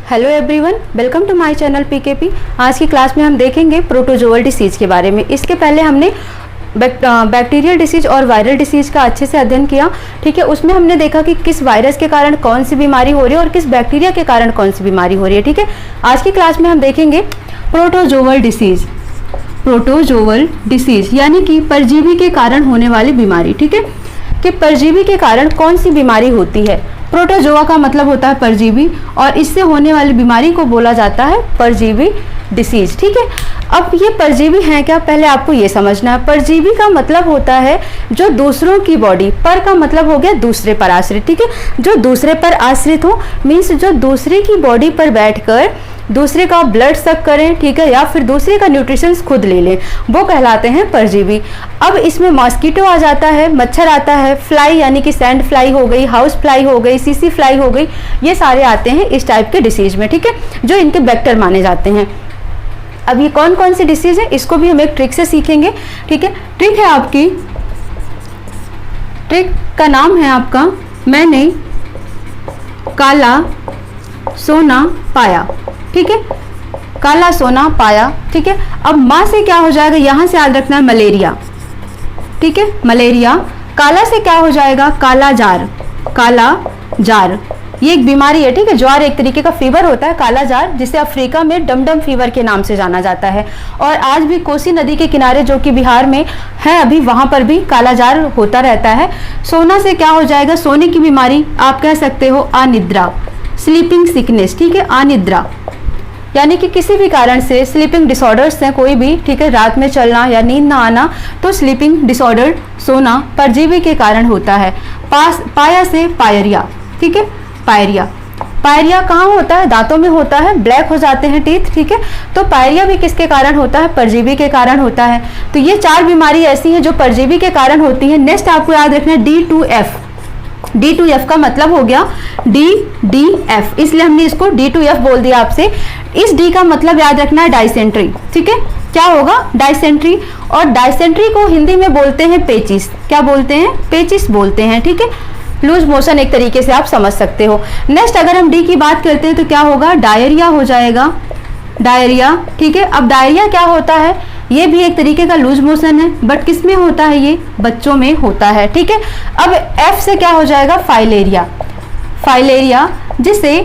Hello everyone, welcome to my channel PKP. आज की class में हम देखेंगे प्रोटोजोअल डिसीज़ के बारे में। इसके पहले हमने बैक्टीरियल डिसीज और वायरल डिसीज का अच्छे से अध्ययन किया, ठीक है। उसमें हमने देखा कि किस वायरस के कारण कौन सी बीमारी हो रही है और किस बैक्टीरिया के कारण कौन सी बीमारी हो रही है, ठीक है। आज की क्लास में हम देखेंगे प्रोटोजोअल डिसीज। प्रोटोजोअल डिसीज यानी कि परजीवी के कारण होने वाली बीमारी, ठीक है, कि परजीवी के कारण कौन सी बीमारी होती है। प्रोटोजोआ का मतलब होता है परजीवी और इससे होने वाली बीमारी को बोला जाता है परजीवी डिसीज, ठीक है। अब ये परजीवी हैं क्या, पहले आपको ये समझना है। परजीवी का मतलब होता है जो दूसरों की बॉडी पर, का मतलब हो गया दूसरे पर आश्रित, ठीक है। जो दूसरे पर आश्रित हो मीन्स जो दूसरे की बॉडी पर बैठकर दूसरे का ब्लड सक करें, ठीक है, या फिर दूसरे का न्यूट्रिशंस खुद ले लें, वो कहलाते हैं परजीवी। अब इसमें मॉस्किटो आ जाता है, मच्छर आता है, फ्लाई यानी कि सैंड फ्लाई हो गई, हाउस फ्लाई हो गई, सीसी फ्लाई हो गई, ये सारे आते हैं इस टाइप के डिसीज में, ठीक है, जो इनके वेक्टर माने जाते हैं। अब ये कौन कौन सी डिसीज है इसको भी हम एक ट्रिक से सीखेंगे, ठीक है। ट्रिक है आपकी, ट्रिक का नाम है आपका मैंने काला सोना पाया, ठीक है, काला सोना पाया, ठीक है। अब माँ से क्या हो जाएगा, यहाँ से याद रखना है मलेरिया, ठीक है, मलेरिया। काला से क्या हो जाएगा, काला जार, काला जार, ये एक बीमारी है, ठीक है। ज्वार एक तरीके का फीवर होता है, काला जार, जिसे अफ्रीका में डमडम फीवर के नाम से जाना जाता है। और आज भी कोसी नदी के किनारे जो कि बिहार में है अभी, वहाँ पर भी काला जार होता रहता है। सोना से क्या हो जाएगा, सोने की बीमारी, आप कह सकते हो अनिद्रा, स्लीपिंग सिकनेस, ठीक है, अनिद्रा यानी कि किसी भी कारण से स्लीपिंग डिसऑर्डर्स हैं कोई भी, ठीक है, रात में चलना या नींद ना आना, तो स्लीपिंग डिसऑर्डर सोना परजीवी के कारण होता है। पाया से पायरिया, ठीक है, पायरिया। पायरिया कहाँ होता है, दांतों में होता है, ब्लैक हो जाते हैं टीथ, ठीक है। तो पायरिया भी किसके कारण होता है, परजीवी के कारण होता है। तो ये चार बीमारी ऐसी हैं जो परजीवी के कारण होती हैं। नेक्स्ट आपको याद रखना है D2F। D2F का मतलब हो गया DDF, इसलिए हमने इसको D2F बोल दिया आपसे। इस D का मतलब याद रखना है डाइसेंट्री, ठीक है। क्या होगा, डाइसेंट्री। और डाइसेंट्री को हिंदी में बोलते हैं पेचिस। क्या बोलते हैं, पेचिस बोलते हैं, ठीक है। लूज मोशन एक तरीके से आप समझ सकते हो। नेक्स्ट अगर हम D की बात करते हैं तो क्या होगा, डायरिया हो जाएगा, डायरिया, ठीक है। अब डायरिया क्या होता है, ये भी एक तरीके का लूज मोशन है, बट किस में होता है, ये बच्चों में होता है, ठीक है। अब F से क्या हो जाएगा, फाइलेरिया, फाइलेरिया, जिसे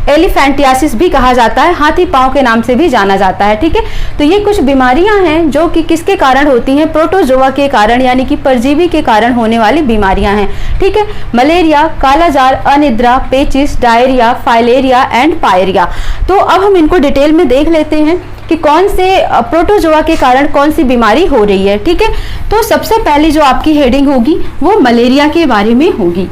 एलिफेंटियासिस भी कहा जाता है, हाथी पांव के नाम से भी जाना जाता है, ठीक है। तो ये कुछ बीमारियां हैं जो कि किसके कारण होती हैं, प्रोटोजोआ के कारण यानी कि परजीवी के कारण होने वाली बीमारियां हैं, ठीक है। मलेरिया, कालाजार, अनिद्रा, पेचिस, डायरिया, फाइलेरिया एंड पायरिया। तो अब हम इनको डिटेल में देख लेते हैं कि कौन से प्रोटोजोआ के कारण कौन सी बीमारी हो रही है, ठीक है। तो सबसे पहली जो आपकी हेडिंग होगी वो मलेरिया के बारे में होगी।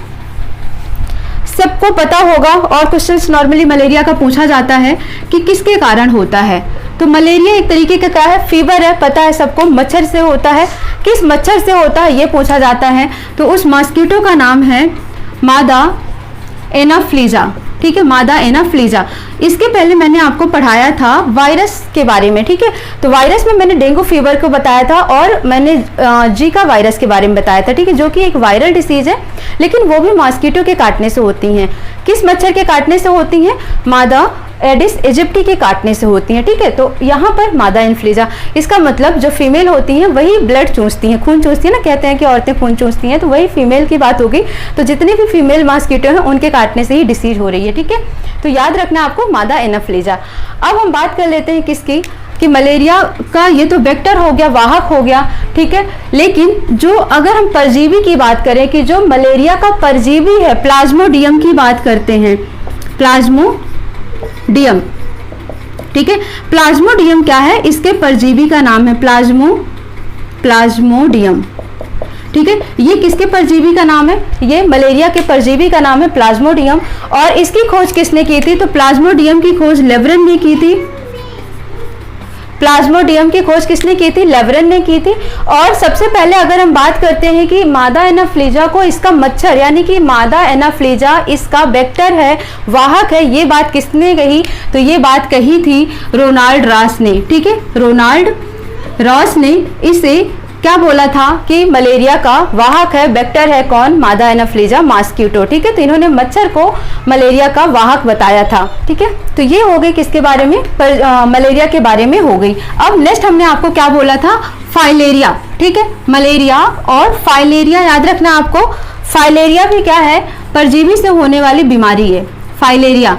सबको पता होगा और क्वेश्चंस नॉर्मली मलेरिया का पूछा जाता है कि किसके कारण होता है। तो मलेरिया एक तरीके का क्या है, फीवर है, पता है सबको, मच्छर से होता है। किस मच्छर से होता है ये पूछा जाता है, तो उस मॉस्किटो का नाम है मादा एनाफ्लीजा, ठीक है, मादा एनाफ्लीजा। इसके पहले मैंने आपको पढ़ाया था वायरस के बारे में, ठीक है। तो वायरस में मैंने डेंगू फीवर को बताया था और मैंने जीका वायरस के बारे में बताया था, ठीक है, जो कि एक वायरल डिसीज है, लेकिन वो भी मॉस्किटो के काटने से होती हैं। किस मच्छर के काटने से होती हैं, मादा एडिस इजिप्टी के काटने से होती हैं, ठीक है। तो यहाँ पर मादा इन्फ्लुएंजा, इसका मतलब जो फीमेल होती हैं वही ब्लड चूसती हैं, खून चूसती हैं ना, कहते हैं कि औरतें खून चूसती हैं, तो वही फीमेल की बात हो गई। तो जितनी भी फीमेल मॉस्किटो हैं उनके काटने से ही डिसीज हो रही है, ठीक है। तो याद रखना आपको मादा एनाफ्लीजा। अब हम बात कर लेते हैं किसकी, कि मलेरिया का ये तो वेक्टर हो गया, वाहक हो गया, ठीक है। लेकिन जो अगर हम परजीवी की बात करें कि जो मलेरिया का परजीवी है, प्लाज्मोडियम की बात करते हैं, प्लाज्मोडियम, ठीक है। प्लाज्मोडियम क्या है, इसके परजीवी का नाम है प्लाज्मोडियम, ठीक है। ये किसके परजीवी का नाम है, ये मलेरिया के परजीवी का नाम है प्लाज्मोडियम। और इसकी खोज किसने की थी, तो प्लाज्मोडियम की खोज लेवरन ने की थी। प्लाज्मोडियम की खोज किसने की थी, लेवरन ने की थी। और सबसे पहले अगर हम बात करते हैं कि मादा एनाफ्लीजा को इसका मच्छर यानी कि मादा एनाफ्लीजा इसका वेक्टर है, वाहक है, ये बात किसने कही, तो ये बात कही थी रोनाल्ड रॉस ने, ठीक है। रोनाल्ड रॉस ने इसे क्या बोला था कि मलेरिया का वाहक है, वेक्टर है कौन, मादा एनाफ्लीजा मॉस्किटो। ठीक है, तो इन्होंने मच्छर को मलेरिया का वाहक बताया था। ठीक है, तो ये हो गई किसके बारे में, मलेरिया के बारे में हो गई। अब नेक्स्ट हमने आपको क्या बोला था, फाइलेरिया। ठीक है, मलेरिया और फाइलेरिया याद रखना आपको। फाइलेरिया भी क्या है, परजीवी से होने वाली बीमारी है फाइलेरिया,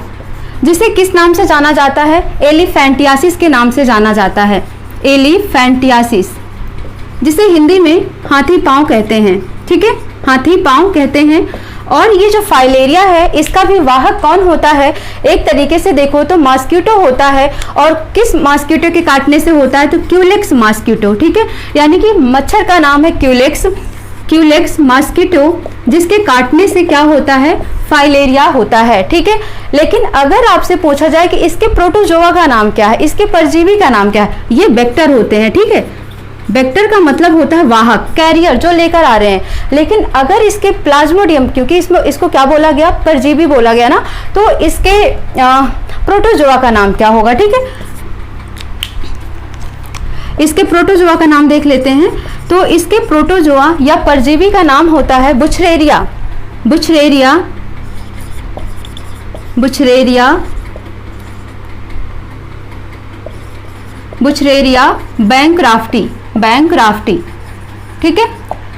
जिसे किस नाम से जाना जाता है, एलिफेंटियासिस के नाम से जाना जाता है, एलिफेंटियासिस, जिसे हिंदी में हाथी पांव कहते हैं। ठीक है, हाथी पांव कहते हैं। और ये जो फाइलेरिया है इसका भी वाहक कौन होता है, एक तरीके से देखो तो मॉस्किटो होता है। और किस मॉस्किटो के काटने से होता है, तो क्यूलेक्स मॉस्किटो। ठीक है, यानी कि मच्छर का नाम है क्यूलेक्स मॉस्किटो, जिसके काटने से क्या होता है, फाइलेरिया होता है। ठीक है, लेकिन अगर आपसे पूछा जाए कि इसके प्रोटोजोआ का नाम क्या है, इसके परजीवी का नाम क्या है, ये वेक्टर होते हैं। ठीक है, वेक्टर का मतलब होता है वाहक, कैरियर, जो लेकर आ रहे हैं। लेकिन अगर इसके प्लाज्मोडियम, क्योंकि इसको क्या बोला गया, परजीवी बोला गया ना, तो इसके प्रोटोजोआ का नाम क्या होगा। ठीक है, इसके प्रोटोजोआ का नाम देख लेते हैं। तो इसके प्रोटोजोआ या परजीवी का नाम होता है बुछरेरिया, बुछरेरिया, बुछरेरिया, बुछरेरिया बैंक्राफ्टी, बैंक्राफ्टी। ठीक है,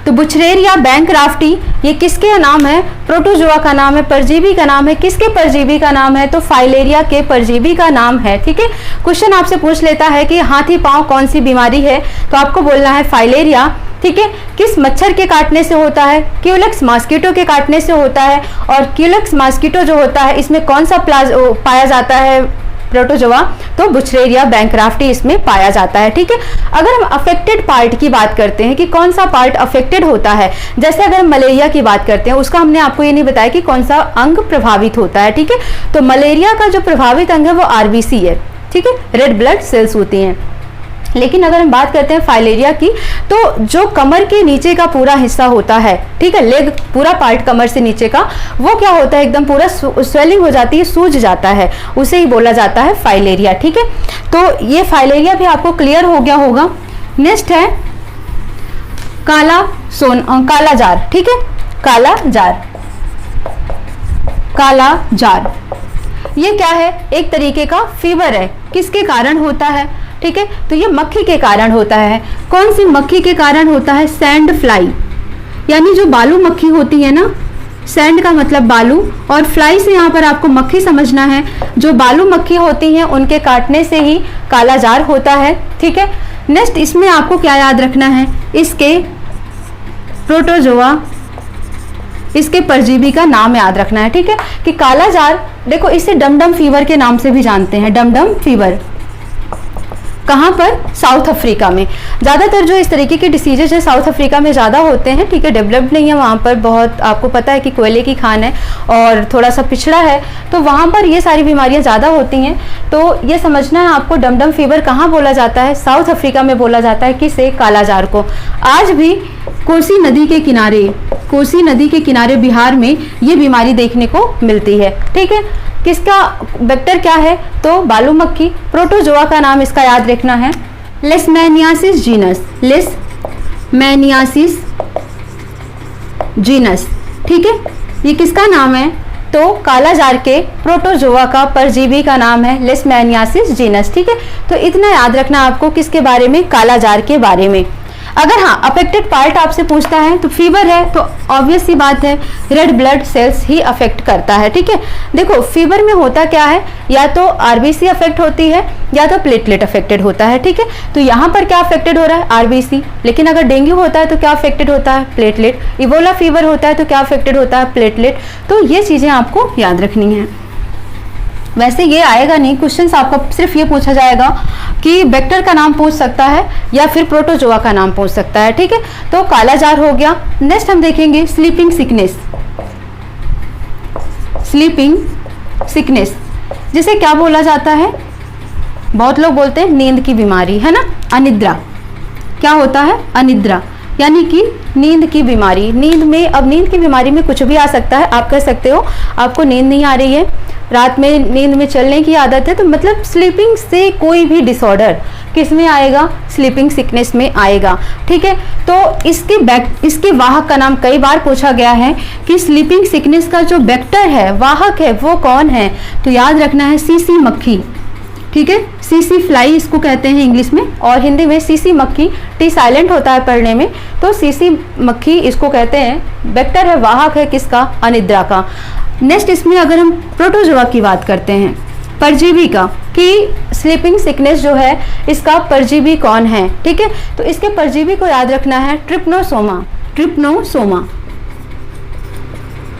तो बुछरेरिया बैंक्राफ्टी ये किसके नाम है, प्रोटोजोआ का नाम है, परजीवी का नाम है। किसके परजीवी का नाम है, तो फाइलेरिया के परजीवी का नाम है। ठीक है, क्वेश्चन आपसे पूछ लेता है कि हाथी पांव कौन सी बीमारी है, तो आपको बोलना है फाइलेरिया। ठीक है, किस मच्छर के काटने से होता है, क्यूलेक्स मॉस्किटो के काटने से होता है। और क्यूलेक्स मॉस्किटो जो होता है इसमें कौन सा पाया जाता है, प्रोटोजोआ, तो बुछरेरिया बैंक्राफ्टी इसमें पाया जाता है। ठीक है, अगर हम अफेक्टेड पार्ट की बात करते हैं कि कौन सा पार्ट अफेक्टेड होता है, जैसे अगर हम मलेरिया की बात करते हैं, उसका हमने आपको ये नहीं बताया कि कौन सा अंग प्रभावित होता है। ठीक है, तो मलेरिया का जो प्रभावित अंग है वो आरबीसी है। ठीक है, रेड ब्लड सेल्स होती हैं। लेकिन अगर हम बात करते हैं फाइलेरिया की, तो जो कमर के नीचे का पूरा हिस्सा होता है, ठीक है, लेग पूरा पार्ट कमर से नीचे का, वो क्या होता है, एकदम पूरा स्वेलिंग हो जाती है, सूज जाता है, उसे ही बोला जाता है फाइलेरिया। ठीक है, तो ये फाइलेरिया भी आपको क्लियर हो गया होगा। नेक्स्ट है काला जार। ठीक है, काला जार, काला जार ये क्या है, एक तरीके का फीवर है। किसके कारण होता है, ठीक है, तो ये मक्खी के कारण होता है। कौन सी मक्खी के कारण होता है, सैंड फ्लाई, यानी जो बालू मक्खी होती है ना, सैंड का मतलब बालू और फ्लाई से यहाँ पर आपको मक्खी समझना है। जो बालू मक्खी होती हैं उनके काटने से ही काला जार होता है। ठीक है, नेक्स्ट इसमें आपको क्या याद रखना है, इसके प्रोटोजोआ, इसके परजीवी का नाम याद रखना है। ठीक है, कि काला जार, देखो इसे डमडम फीवर के नाम से भी जानते हैं, डमडम फीवर। कहाँ पर, साउथ अफ्रीका में। ज़्यादातर जो इस तरीके के डिसीजेज है साउथ अफ्रीका में ज़्यादा होते हैं। ठीक है, डेवलप्ड नहीं है वहाँ पर, बहुत आपको पता है कि कोयले की खान है और थोड़ा सा पिछड़ा है, तो वहाँ पर ये सारी बीमारियाँ ज़्यादा होती हैं। तो ये समझना है आपको, डमडम फीवर कहाँ बोला जाता है, साउथ अफ्रीका में बोला जाता है। किसे, कालाजार को। आज भी कोसी नदी के किनारे, कोसी नदी के किनारे बिहार में ये बीमारी देखने को मिलती है। ठीक है, किसका वेक्टर क्या है, तो बालू मक्खी। प्रोटोजोआ का नाम इसका याद रखना है, लेशमैनियासिस जीनस, लेशमैनियासिस जीनस। ठीक है, ये किसका नाम है, तो कालाजार के प्रोटोजोआ का परजीवी का नाम है लेशमैनियासिस जीनस। ठीक है, तो इतना याद रखना आपको किसके बारे में, कालाजार के बारे में। अगर हाँ अफेक्टेड पार्ट आपसे पूछता है तो फीवर है, तो ऑब्वियस सी बात है रेड ब्लड सेल्स ही अफेक्ट करता है। ठीक है, देखो फीवर में होता क्या है, या तो आरबीसी अफेक्ट होती है या तो प्लेटलेट अफेक्टेड होता है। ठीक है, तो यहाँ पर क्या अफेक्टेड हो रहा है, आरबीसी। लेकिन अगर डेंगू होता है तो क्या अफेक्टेड होता है, प्लेटलेट। इबोला फीवर होता है तो क्या अफेक्टेड होता है, प्लेटलेट। तो ये चीजें आपको याद रखनी है। वैसे ये आएगा नहीं, क्वेश्चंस आपका सिर्फ ये पूछा जाएगा कि वेक्टर का नाम पूछ सकता है या फिर प्रोटोजोआ का नाम पूछ सकता है। ठीक है, तो कालाजार हो गया। नेक्स्ट हम देखेंगे स्लीपिंग सिकनेस, स्लीपिंग सिकनेस जिसे क्या बोला जाता है, बहुत लोग बोलते हैं नींद की बीमारी, है ना, अनिद्रा। क्या होता है, अनिद्रा। यानी कि नींद की बीमारी। नींद में, अब नींद की बीमारी में कुछ भी आ सकता है। आप कह सकते हो आपको नींद नहीं आ रही है, रात में नींद में चलने की आदत है, तो मतलब स्लीपिंग से कोई भी डिसऑर्डर किस में आएगा, स्लीपिंग सिकनेस में आएगा। ठीक है, तो इसके वाहक का नाम कई बार पूछा गया है कि स्लीपिंग सिकनेस का जो वेक्टर है, वाहक है, वो कौन है, तो याद रखना है सीसी मक्खी। ठीक है, सीसी फ्लाई इसको कहते हैं इंग्लिश में, और हिंदी में सीसी मक्खी, टी साइलेंट होता है पढ़ने में, तो सीसी मक्खी इसको कहते हैं। वेक्टर है, वाहक है किसका, अनिद्रा का। नेक्स्ट इसमें अगर हम प्रोटोजोआ की बात करते हैं, परजीवी का, कि स्लीपिंग सिकनेस जो है इसका परजीवी कौन है। ठीक है, तो इसके परजीवी को याद रखना है ट्रिप्नोसोमा। ट्रिप्नोसोमा,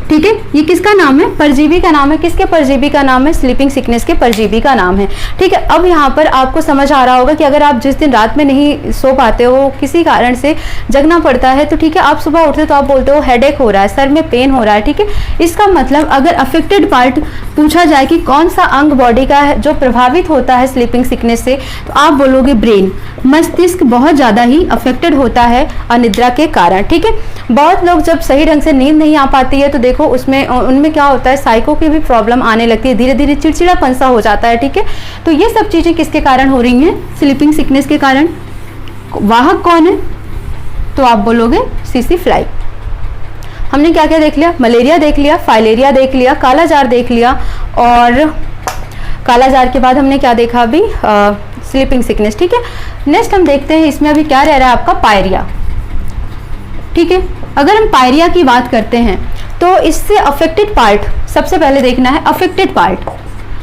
ठीक है, ये किसका नाम है, परजीवी का नाम है। किसके परजीवी का नाम है, स्लीपिंग सिकनेस के परजीवी का नाम है। ठीक है, अब यहाँ पर आपको समझ आ रहा होगा कि अगर आप जिस दिन रात में नहीं सो पाते हो, किसी कारण से जगना पड़ता है, तो ठीक है, आप सुबह उठते तो आप बोलते हो हेडेक हो रहा है, सर में पेन हो रहा है। ठीक है, इसका मतलब अगर अफेक्टेड पार्ट पूछा जाए कि कौन सा अंग बॉडी का है जो प्रभावित होता है स्लीपिंग सिकनेस से, तो आप बोलोगे ब्रेन। मस्तिष्क बहुत ज़्यादा ही अफेक्टेड होता है अनिद्रा के कारण। ठीक है, बहुत लोग जब सही ढंग से नींद नहीं आ पाती है तो देखो उसमें उनमें क्या होता है, साइको की भी प्रॉब्लम आने लगती है, धीरे धीरे चिड़चिड़ापन सा हो जाता है। ठीक है, तो ये सब चीज़ें किसके कारण हो रही हैं, स्लीपिंग सिकनेस के कारण। वाहक कौन है, तो आप बोलोगे सीसी फ्लाई। हमने क्या क्या देख लिया, मलेरिया देख लिया, फाइलेरिया देख लिया, कालाजार देख लिया, और कालाजार के बाद हमने क्या देखा अभी, स्लीपिंग सिकनेस। ठीक है, नेक्स्ट हम देखते हैं इसमें अभी क्या रह रहा है आपका, पायरिया। ठीक है, अगर हम पायरिया की बात करते हैं तो इससे अफेक्टेड पार्ट सबसे पहले देखना है, अफेक्टेड पार्ट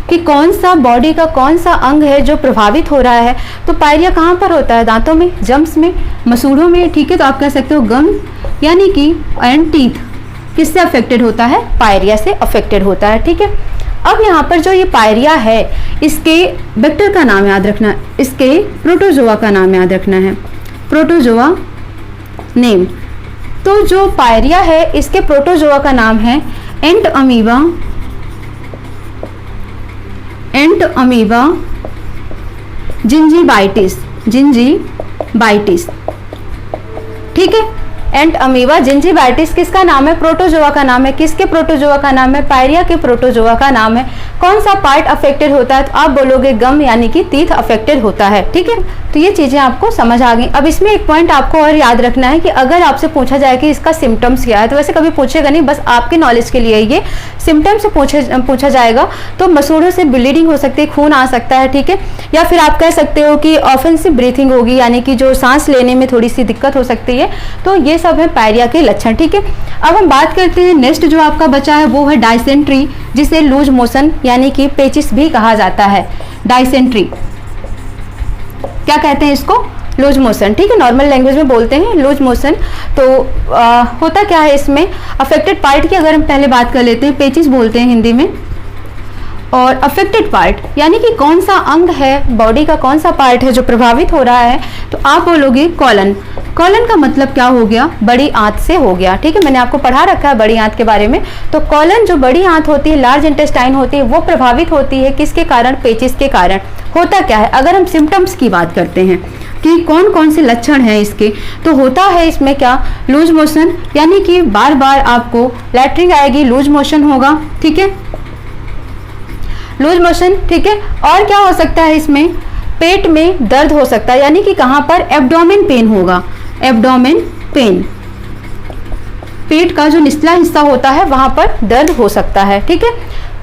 कि कौन सा बॉडी का कौन सा अंग है जो प्रभावित हो रहा है। तो पायरिया कहाँ पर होता है, दांतों में, जम्स में, मसूड़ों में। ठीक है, तो आप कह सकते हो गम यानी कि एंड टीथ किससे अफेक्टेड होता है, पायरिया से अफेक्टेड होता है। ठीक है, अब यहाँ पर जो ये पायरिया है इसके वेक्टर का नाम याद रखना, इसके प्रोटोजोआ का नाम याद रखना है, प्रोटोजोआ नेम। तो जो पायरिया है इसके प्रोटोजोआ का नाम है एंटअमीबा, एंटअमीबा जिंजीबाइटिस, जिंजीबाइटिस। ठीक है, एंटअमीबा जिंजीबाइटिस किसका नाम है, प्रोटोजोआ का नाम है। किसके प्रोटोजोआ का नाम है, पायरिया के प्रोटोजोआ का नाम है। कौन सा पार्ट अफेक्टेड होता है, तो आप बोलोगे गम यानी कि टीथ अफेक्टेड होता है। ठीक है, तो ये चीजें आपको समझ आ गई। अब इसमें एक पॉइंट आपको और याद रखना है कि अगर आपसे पूछा जाए कि इसका सिम्टम्स क्या है, तो वैसे कभी पूछेगा नहीं, बस आपके नॉलेज के लिए ये सिम्टम्स पूछा जाएगा। तो मसूड़ों से ब्लीडिंग हो सकती है, खून आ सकता है। ठीक है, या फिर आप कह सकते हो कि ऑफेंसिव ब्रीथिंग होगी, यानी कि जो सांस लेने में थोड़ी सी दिक्कत हो सकती है। तो ये सब है पायरिया के लक्षण। ठीक है, अब हम बात करते हैं नेक्स्ट जो आपका बचा है वो है डायसेंट्री, जिसे लूज मोशन यानी कि पेचिस भी कहा जाता है। डायसेंट्री क्या कहते हैं इसको, लूज मोशन। ठीक है, नॉर्मल लैंग्वेज में बोलते हैं लूज मोशन। तो होता क्या है इसमें, अफेक्टेड पार्ट की अगर हम पहले बात कर लेते हैं, पेचिस बोलते हैं हिंदी में। और अफेक्टेड पार्ट यानी कि कौन सा अंग है, बॉडी का कौन सा पार्ट है जो प्रभावित हो रहा है, तो आप बोलोगे कॉलन। कॉलन का मतलब क्या हो गया, बड़ी आंत से हो गया। ठीक है, मैंने आपको पढ़ा रखा है बड़ी आंत के बारे में। तो कॉलन जो बड़ी आंत होती है, लार्ज इंटेस्टाइन होती है, वो प्रभावित होती है किसके कारण, पेचिस के कारण। होता क्या है, अगर हम सिम्टम्स की बात करते हैं कि कौन कौन से लक्षण हैं इसके, तो होता है इसमें क्या, लूज मोशन यानी कि बार बार आपको लैट्रिन आएगी, लूज मोशन होगा। ठीक है, लूज मोशन। ठीक है, और क्या हो सकता है इसमें, पेट में दर्द हो सकता है, यानी कि कहां पर, एब्डोमेन पेन होगा, एब्डोमेन पेन। पेट का जो निचला हिस्सा होता है वहां पर दर्द हो सकता है। ठीक है,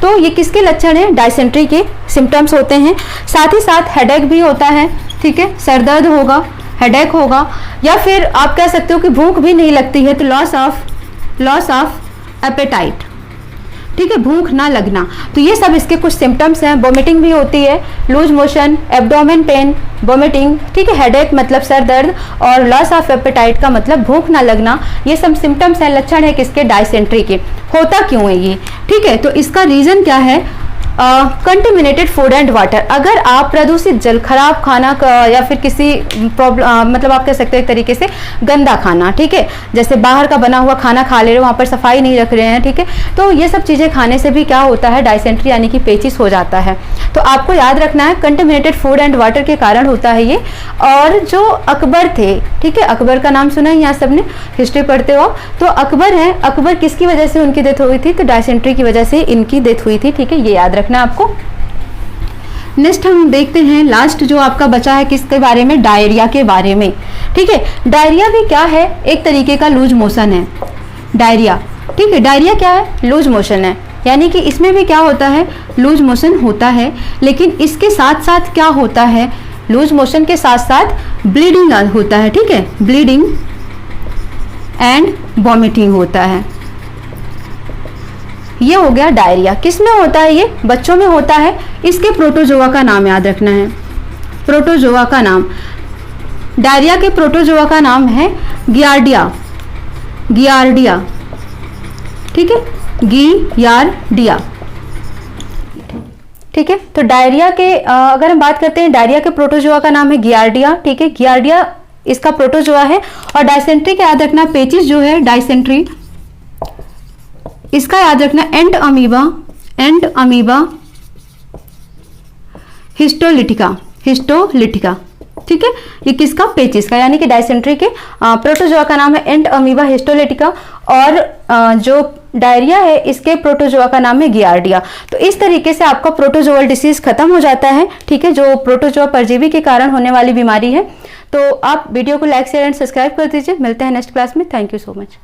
तो ये किसके लक्षण हैं, डायसेंट्री के सिम्टम्स होते हैं। साथ ही साथ हेडेक भी होता है। ठीक है, सर दर्द होगा, हेडेक होगा, या फिर आप कह सकते हो कि भूख भी नहीं लगती है, तो लॉस ऑफ एपेटाइट। ठीक है, भूख ना लगना। तो ये सब इसके कुछ सिम्टम्स हैं। वोमिटिंग भी होती है, loose motion, abdomen pain, vomiting. ठीक है, हेडेक मतलब सर दर्द, और लॉस ऑफ एपेटाइट का मतलब भूख ना लगना। ये सब सिम्टम्स हैं, लक्षण है किसके, डायसेंट्री के। होता क्यों है ये, ठीक है, तो इसका रीजन क्या है, कंटेमिनेटेड फूड एंड वाटर। अगर आप प्रदूषित जल, खराब खाना का, या फिर किसी प्रॉब्लम, मतलब आप कह सकते हो एक तरीके से गंदा खाना, ठीक है, जैसे बाहर का बना हुआ खाना खा ले रहे हो, वहाँ पर सफाई नहीं रख रहे हैं, ठीक है, तो ये सब चीज़ें खाने से भी क्या होता है, डायसेंट्री यानी कि पेचिस हो जाता है। तो आपको याद रखना है कंटेमिनेटेड फूड एंड वाटर के कारण होता है ये। और जो अकबर थे, ठीक है, अकबर का नाम सुना है यहाँ सबने, हिस्ट्री पढ़ते हो। तो अकबर है, अकबर किसकी वजह से उनकी डेथ हुई थी, तो डायसेंट्री की वजह से इनकी डेथ हुई थी। ठीक है, ये याद रखना आपको। नेक्स्ट हम देखते हैं लास्ट जो आपका बचा है किसके बारे में, डायरिया के बारे में। ठीक है, डायरिया भी क्या है, एक तरीके का लूज मोशन है डायरिया। ठीक है, डायरिया क्या है, लूज मोशन है, यानी कि इसमें भी क्या होता है, लूज मोशन होता है, लेकिन इसके साथ साथ क्या होता है, लूज मोशन के साथ साथ ब्लीडिंग होता है। ठीक है, ब्लीडिंग एंड वॉमिटिंग होता है। ये हो गया डायरिया। किस में होता है, ये बच्चों में होता है। इसके प्रोटोजोआ का नाम याद रखना है, प्रोटोजोआ का नाम, डायरिया के प्रोटोजोआ का नाम है गियार्डिया, गियार्डिया। ठीक है, गियार्डिया। ठीक है, तो डायरिया के अगर हम बात करते हैं, डायरिया के प्रोटोजोआ का नाम है गियार्डिया। ठीक है, गियार्डिया इसका प्रोटोजोआ है। और डायसेंट्री का याद रखना, पेचिस जो है डायसेंट्री, इसका याद रखना and amoeba, and amoeba histolytica, histolytica. ठीक है, ये किसका, पेचिस का, यानी कि डायसेंट्री के प्रोटोजोआ का नाम है एंड अमीबा हिस्टोलिटिका। और जो डायरिया है इसके प्रोटोजोआ का नाम है गियार्डिया। तो इस तरीके से आपका प्रोटोजोअल डिसीज खत्म हो जाता है। ठीक है, जो प्रोटोजोआ परजीवी के कारण होने वाली बीमारी है। तो आप वीडियो को लाइक शेयर एंड सब्सक्राइब कर दीजिए। मिलते हैं नेक्स्ट क्लास में। Thank you so much.